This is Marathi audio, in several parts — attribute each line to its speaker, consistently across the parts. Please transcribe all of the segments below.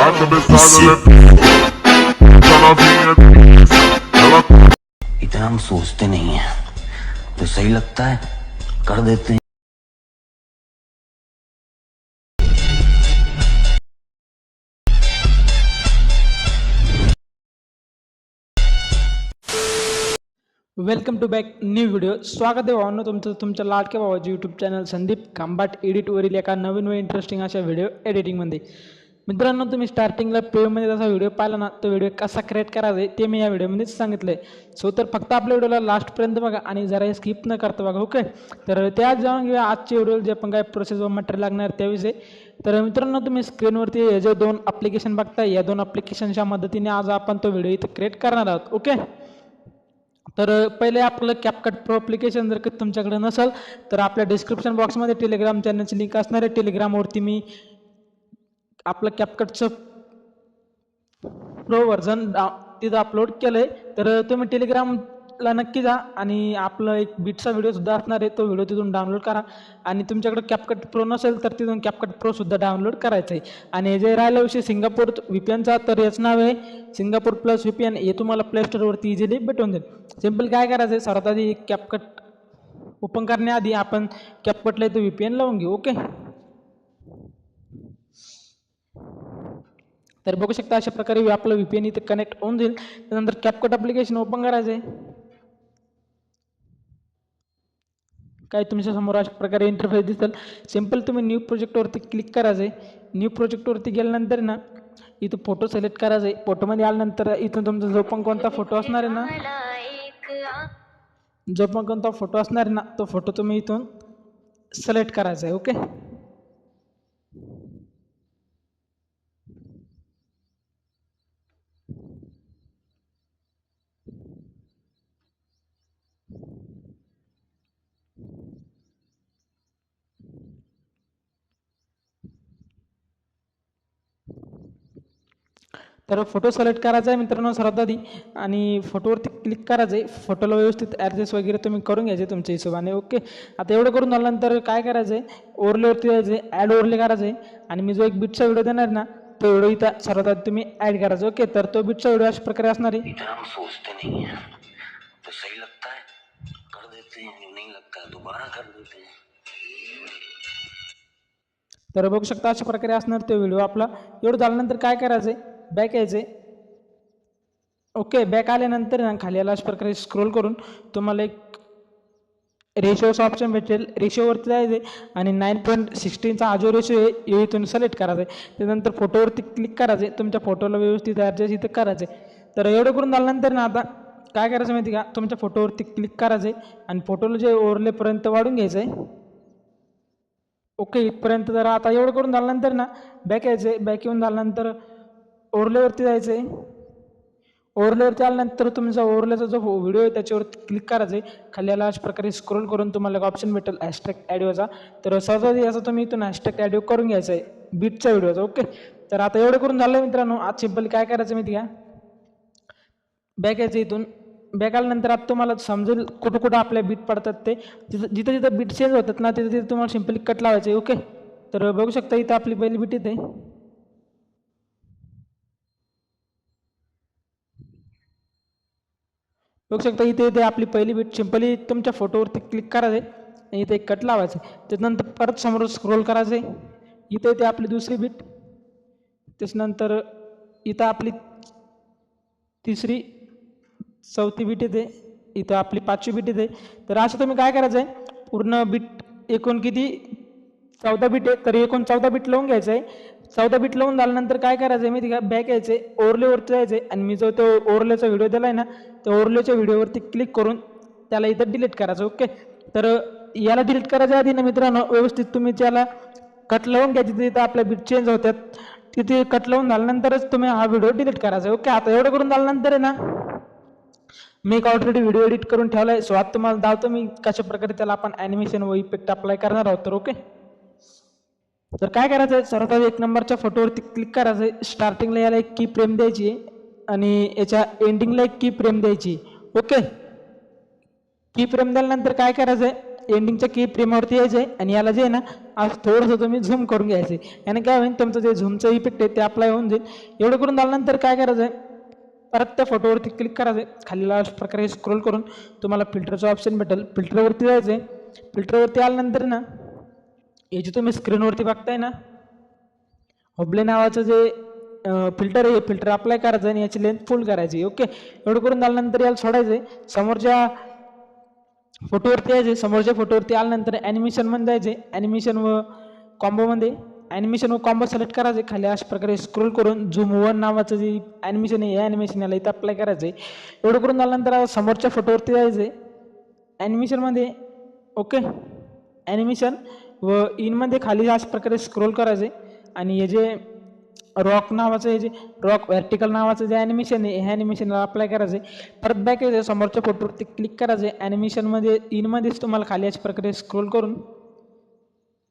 Speaker 1: इतना हम सोचते नहीं है, जो सही लगता है कर देते हैं.
Speaker 2: Welcome to back new video. स्वागत आहे भावांनो तुमचं तुमच्या लाडक्या भावाचं यूट्यूब चॅनल संदीप कांबाट एडिटवरील एका नवीन व इंटरेस्टिंग अशा व्हिडिओ एडिटिंगमध्ये. मित्रांनो, तुम्ही स्टार्टिंगला प्लेमध्ये जसा व्हिडिओ पाहिला ना, तो व्हिडिओ कसा क्रिएट करायचा आहे ते मी या व्हिडिओमध्येच सांगितलं आहे. सो तर फक्त आपल्या व्हिडिओला लास्टपर्यंत बघा आणि जरा स्किप न करता बघा. ओके, तर त्या जाऊन घेऊया आजच्या व्हिडिओ जे पण काय प्रोसेस व मटेरियल लागणार त्याविषयी. तर मित्रांनो, तुम्ही स्क्रीनवरती हे जे दोन ॲप्लिकेशन बघताय, या दोन ॲप्लिकेशनच्या मदतीने आज आपण तो व्हिडिओ इथं क्रिएट करणार आहोत. ओके, तर पहिले आपलं कॅपकट प्रो ॲप्लिकेशन जर का तुमच्याकडे नसेल तर आपल्या डिस्क्रिप्शन बॉक्समध्ये टेलिग्राम चॅनलची लिंक असणार आहे. टेलिग्रामवरती मी आपलं कॅपकटचं प्रो व्हर्जन तिथं अपलोड केलं आहे. तर तुम्ही टेलिग्रामला नक्की जा आणि आपलं एक बीटचा व्हिडिओसुद्धा असणार आहे, तो व्हिडिओ तिथून डाउनलोड करा. आणि तुमच्याकडे कॅपकट प्रो नसेल तर तिथून कॅपकट प्रोसुद्धा डाउनलोड करायचं आहे. आणि जे राहिला विषय सिंगापूर VPNचा, तर याचं नाव आहे सिंगापूर प्लस VPN. हे तुम्हाला प्ले स्टोअरवरती इझिली भेटून जाईल. सिम्पल काय करायचं आहे, सर्वात आधी कॅपकट ओपन करण्याआधी आपण कॅपकटला इथं VPN लावून घेऊ. ओके, तर बघू शकता अशा प्रकारे आपलं VPN इथे कनेक्ट होऊन जाईल. त्यानंतर कॅपकट ॲप्लिकेशन ओपन करायचं आहे. काय तुमच्या समोर अशा प्रकारे इंटरफेस दिसेल. सिम्पल तुम्ही न्यू प्रोजेक्टवरती क्लिक करायचं आहे. न्यू प्रोजेक्टवरती गेल्यानंतर ना इथं फोटो सिलेक्ट करायचा आहे. फोटोमध्ये आल्यानंतर इथून तुमचा जो पण कोणता फोटो असणार आहे ना, तो फोटो तुम्ही इथून सिलेक्ट करायचा आहे. ओके, तर फोटो सिलेक्ट करायचा आहे मित्रांनो सर्वात आधी. आणि फोटोवरती क्लिक करायचं आहे. फोटोला व्यवस्थित ॲडजस्ट वगैरे तुम्ही करून घ्यायचे तुमच्या हिशोबाने. ओके, आता एवढं करून झाल्यानंतर काय करायचं आहे, ओव्हरलेवरती जायचं आहे, ॲड ओव्हरले करायचं आहे. आणि मी जो एक बीटचा व्हिडिओ देणार ना, तो व्हिडिओ इथं सर्वात आधी तुम्ही ॲड करायचा. ओके, तर तो बीटचा व्हिडिओ अशा प्रकारे असणार आहे.
Speaker 1: इतना हम सोचते नहीं है, जो सही लगता है कर देते हैं, नहीं लगता है दोबारा कर देते हैं.
Speaker 2: तर बघू शकता अशा प्रकारे असणार तो व्हिडिओ आपला. एवढं झाल्यानंतर काय करायचं आहे, बॅक यायचं आहे. ओके, बॅक आल्यानंतर ना खाली याला अशा प्रकारे स्क्रोल करून तुम्हाला एक रेशोचा ऑप्शन भेटेल. रेशोवरती जायचं आहे आणि 9.16चा हा जो रेशो आहे इथून सिलेक्ट करायचा आहे. त्यानंतर फोटोवरती क्लिक करायचं आहे. तुमच्या फोटोला व्यवस्थित ॲडजस्ट इथं करायचं आहे. तर एवढं करून झाल्यानंतर ना आता काय करायचं माहिती का, तुमच्या फोटोवरती क्लिक करायचं आहे आणि फोटोला जे ओव्हरलेपर्यंत वाढून घ्यायचं आहे. ओके, इथपर्यंत. जर आता एवढं करून झाल्यानंतर ना बॅक यायचं आहे. बॅक येऊन झाल्यानंतर ओव्हरलेवरती जायचं आहे. ओव्हरलेवरती आल्यानंतर तुमचा ओव्हरलेचा जो व्हिडिओ आहे त्याच्यावरती क्लिक करायचं आहे. खाली याला अशा प्रकारे स्क्रोल करून तुम्हाला एक ऑप्शन भेटेल हॅशटॅग ॲडिओचा. तर सहजा याचा तुम्ही इथून हॅशटॅग ॲडिओ करून घ्यायचा आहे बीटचा व्हिडिओचा. ओके, तर आता एवढं करून झालं मित्रांनो. आज सिम्पल काय करायचं माहिती का, बॅक यायचं इथून. बॅक आल्यानंतर आता तुम्हाला समजेल कुठं कुठं आपल्या बीट पडतात ते. जिथं जिथं बीट चेंज होतात ना तिथं तिथं तुम्हाला सिम्पली कट लावायचं आहे. ओके, तर बघू शकता इथं आपली पहिली बीट येते. बघू शकता इथे आपली पहिली बीट. सिम्पली तुमच्या फोटोवरती क्लिक करायचं आहे आणि इथे एक कट लावायचं आहे. त्याच्यानंतर परत समोर स्क्रोल करायचं आहे. इथे आपली दुसरी बीट. त्याच्यानंतर इथं आपली तिसरी, चौथी बीट येते. इथं आपली पाचवी बीट येते. तर असं तुम्ही काय करायचं आहे, पूर्ण बीट एकूण किती 14 बीट आहे, तर एकूण 14 बीट लावून घ्यायचं आहे. 14 बीट लावून झाल्यानंतर काय करायचं आहे माहिती का, बॅक यायचं आहे, ओव्हरलेवरती जायचं आहे आणि मी जो तो ओव्हरलेचा व्हिडिओ दिला आहे ना, त्या ओव्हरलेच्या व्हिडिओवरती क्लिक करून त्याला इथं डिलीट करायचं. ओके, तर याला डिलीट करायच्या आधी ना मित्रांनो व्यवस्थित तुम्ही त्याला कट लावून घ्यायची. तिथं आपल्या बीट चेंज होतात, तिथे कट लावून झाल्यानंतरच तुम्ही हा व्हिडिओ डिलीट करायचा. ओके, आता एवढं करून झाल्यानंतर आहे ना, मी एक ऑलरेडी व्हिडिओ एडिट करून ठेवला आहे. सो आता तुम्हाला दावतो मी कशा प्रकारे त्याला आपण ॲनिमेशन व इफेक्ट अप्लाय करणार आहोत. तर ओके, तर काय करायचं आहे, सर्वात आधी 1 नंबरच्या फोटोवरती क्लिक करायचं आहे. स्टार्टिंगला याला एक की फ्रेम द्यायची आहे आणि याच्या एंडिंगला एक की फ्रेम द्यायची. ओके, की फ्रेम दिल्यानंतर काय करायचं आहे, एंडिंगच्या की प्रेमावरती यायचं आहे आणि याला जे आहे ना आज थोडंसं तुम्ही झूम करून घ्यायचं आहे. याने काय होईल, तुमचं जे झूमचं इफेक्ट आहे ते अप्लाय होऊन जाईल. एवढं करून झाल्यानंतर काय करायचं आहे, परत त्या फोटोवरती क्लिक करायचं आहे. खाली अशा प्रकारे स्क्रोल करून तुम्हाला फिल्टरचं ऑप्शन भेटेल. फिल्टरवरती जायचं आहे. फिल्टरवरती आल्यानंतर ना हे जे तुम्ही स्क्रीनवरती बघताय ना होबले नावाचं जे फिल्टर आहे, हे फिल्टर अप्लाय करायचं आणि याची लेंथ फुल करायची. ओके, एवढं करून झाल्यानंतर याला सोडायचं आहे. समोरच्या फोटोवरती यायचे. समोरच्या फोटोवरती आल्यानंतर ॲनिमेशनमध्ये जायचे. ॲनिमेशन व कॉम्बोमध्ये ॲनिमेशन व कॉम्बो सिलेक्ट करायचे. खाली अशा प्रकारे स्क्रोल करून झूम 1 नावाचं जे ॲनिमेशन आहे, हे ॲनिमेशन याला इथं अप्लाय करायचं आहे. एवढं करून झाल्यानंतर समोरच्या फोटोवरती जायचे ॲनिमेशनमध्ये. ओके, ॲनिमेशन व इनमध्ये खाली अशा प्रकारे स्क्रोल करायचे आणि हे जे रॉक नावाचं हे जे रॉक व्हर्टिकल नावाचं जे ॲनिमेशन आहे, ह्या ॲनिमेशनला अप्लाय करायचं आहे. परत बॅक यायचं, समोरच्या फोटोवरती क्लिक करायचं आहे. ॲनिमेशनमध्ये इनमध्येच तुम्हाला खाली अशा प्रकारे स्क्रोल करून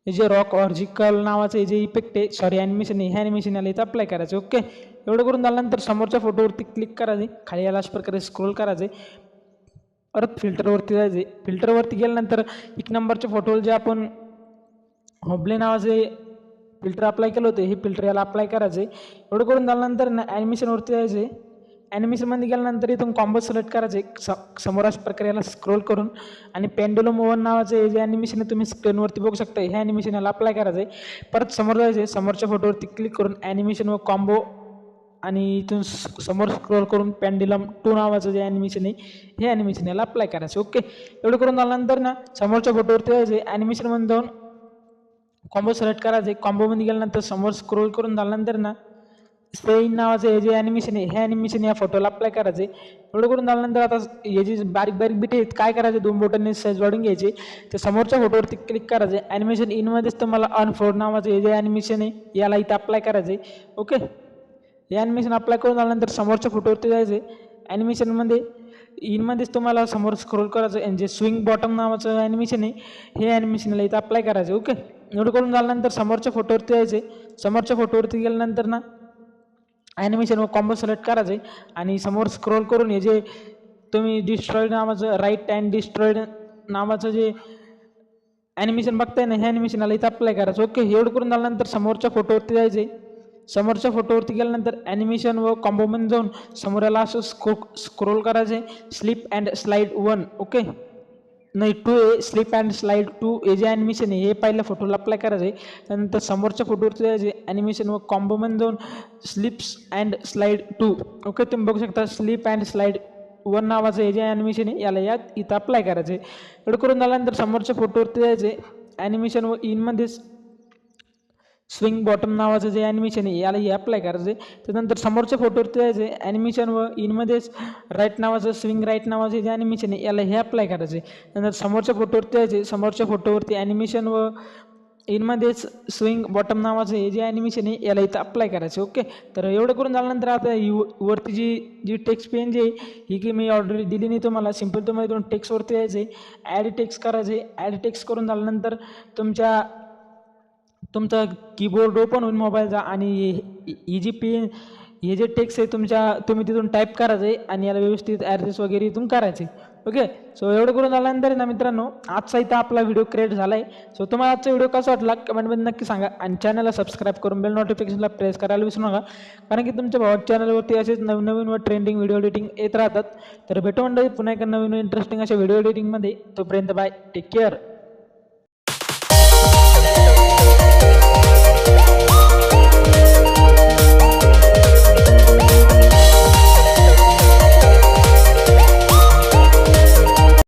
Speaker 2: हे जे रॉक व्हर्टिकल नावाचं हे जे इफेक्ट आहे, सॉरी ॲनिमेशन आहे, ह्या ॲनिमेशन याला इथं अप्लाय करायचं. ओके, एवढं करून झाल्यानंतर समोरच्या फोटोवरती क्लिक करायचे. खाली याला अशा प्रकारे स्क्रोल करायचे. परत फिल्टरवरती जायचे. फिल्टरवरती गेल्यानंतर 1 नंबरच्या फोटोवर जे आपण होबले नावाचे फिल्टर अप्लाय केलं होतं, हे फिल्टर याला अप्लाय करायचे. एवढं करून झाल्यानंतर ना ॲनिमेशनवरती जायचे. ॲनिमेशनमध्ये गेल्यानंतर इथून कॉम्बो सिलेक्ट करायचे. समोर अशा प्रकारे याला स्क्रोल करून आणि पेंडुलम 1 नावाचे जे ॲनिमेशन तुम्ही स्क्रीनवरती बघू शकता, हे ॲनिमेशन याला अप्लाय करायचे. परत समोर जायचे. समोरच्या फोटोवरती क्लिक करून ॲनिमेशन व कॉम्बो आणि इथून समोर स्क्रोल करून पेंडुलम 2 नावाचं जे ॲनिमेशन आहे, हे ॲनिमेशन याला अप्लाय करायचं. ओके, एवढं करून झाल्यानंतर ना समोरच्या फोटोवरती जायचे. ॲनिमेशनमध्ये जाऊन कॉम्बो सिलेक्ट करायचे. कॉम्बोमध्ये गेल्यानंतर समोर स्क्रोल करून झाल्यानंतर ना स्पेन नावाचं हे जे ॲनिमेशन आहे, हे ॲनिमेशन या फोटोला अप्लाय करायचे. एवढं करून झाल्यानंतर आता हे जे बारीक बारीक बिट आहेत, काय करायचे, 2 बोटांनी साईज वाढून घ्यायचे. ते समोरच्या फोटोवरती क्लिक करायचे. ॲनिमेशन इनमध्येच तुम्हाला अनफोल्ड नावाचं हे जे ॲनिमेशन आहे, याला इथं अप्लाय करायचे. ओके, हे ॲनिमेशन अप्लाय करून झाल्यानंतर समोरच्या फोटोवरती जायचे. ॲनिमेशनमध्ये इनमध्येच तुम्हाला समोर स्क्रोल करायचं आणि जे स्विंग बॉटम नावाचं ॲनिमेशन आहे, हे ॲनिमेशनला इथं अप्लाय करायचं. ओके, एवढं करून झाल्यानंतर समोरच्या फोटोवरती यायचे. समोरच्या फोटोवरती गेल्यानंतर ना ॲनिमेशन व कॉम्बो सिलेक्ट करायचे आणि समोर स्क्रोल करून हे जे तुम्ही डिस्ट्रॉईड नावाचं राईट अँड डिस्ट्रॉईड नावाचं जे ॲनिमेशन बघताय ना, हे ॲनिमेशनला इथं अप्लाय करायचं. ओके, एवढं करून झाल्यानंतर समोरच्या फोटोवरती जायचे. समोरच्या फोटोवरती गेल्यानंतर ॲनिमेशन व कॉम्बोमध्ये जाऊन समोर याला असं स्क्रोल करायचे. Slip and slide 1. ओके, नाही 2 आहे. स्लिप अँड स्लाईड 2 हे जे ॲनिमेशन आहे, हे पहिल्या फोटोला अप्लाय करायचे. त्यानंतर समोरच्या फोटोवरती जायचे. ॲनिमेशन व कॉम्बोमध्ये जाऊन स्लिप्स अँड स्लाईड 2. ओके, तुम्ही बघू शकता स्लिप अँड स्लाईड 1 नावाचं हे जे ॲनिमेशन आहे, याला इथं अप्लाय करायचे. एवढं करून झाल्यानंतर समोरच्या फोटोवरती जायचे. ॲनिमेशन व इनमध्येच स्विंग बॉटम नावाचं जे ॲनिमेशन आहे, याला हे अप्लाय करायचे. त्यानंतर समोरच्या फोटोवरती जायचे. ॲनिमेशन व इनमध्येच राईट नावाचं स्विंग राईट नावाचं जे ॲनिमेशन आहे, याला हे अप्लाय करायचे. त्यानंतर समोरच्या फोटोवरती जायचे. समोरच्या फोटोवरती ॲनिमेशन व इनमध्येच स्विंग बॉटम नावाचं हे जे ॲनिमेशन आहे, याला इथं अप्लाय करायचे. ओके, तर एवढं करून झाल्यानंतर आता वरती जी टेक्स्ट पेन जी आहे, ही की मी ऑलरेडी दिली नाही तुम्हाला. सिम्पल तुम्हाला इथून टेक्स्टवरती यायचे. ॲड टेक्स्ट करायचे. ॲड टेक्स्ट करून झाल्यानंतर तुमचा कीबोर्ड ओपन होईल मोबाईलचा आणि ही जी पेन हे जे टेक्स्ट आहे तुम्ही तिथून टाईप करायचे आणि याला व्यवस्थित ॲड्रेस वगैरे इथून करायचे. ओके, सो एवढं करून झाल्यानंतर ना मित्रांनो, आजचा इथं आपला व्हिडिओ क्रिएट झाला आहे. सो तुम्हाला आजचा व्हिडिओ कसा वाटला कमेंटमध्ये नक्की सांगा आणि चॅनलला सबस्क्राईब करून बेल नोटिफिकेशनला प्रेस करायला विसरू नका, कारण की तुमच्या भावाच्या चॅनलवरती असेच नवीन व ट्रेंडिंग व्हिडिओ एडिटिंग येत राहतात. तर भेटू मंडळी पुन्हा एका नवीन इंटरेस्टिंग अशा व्हिडिओ एडिटिंगमध्ये. तोपर्यंत बाय, टेक केअर.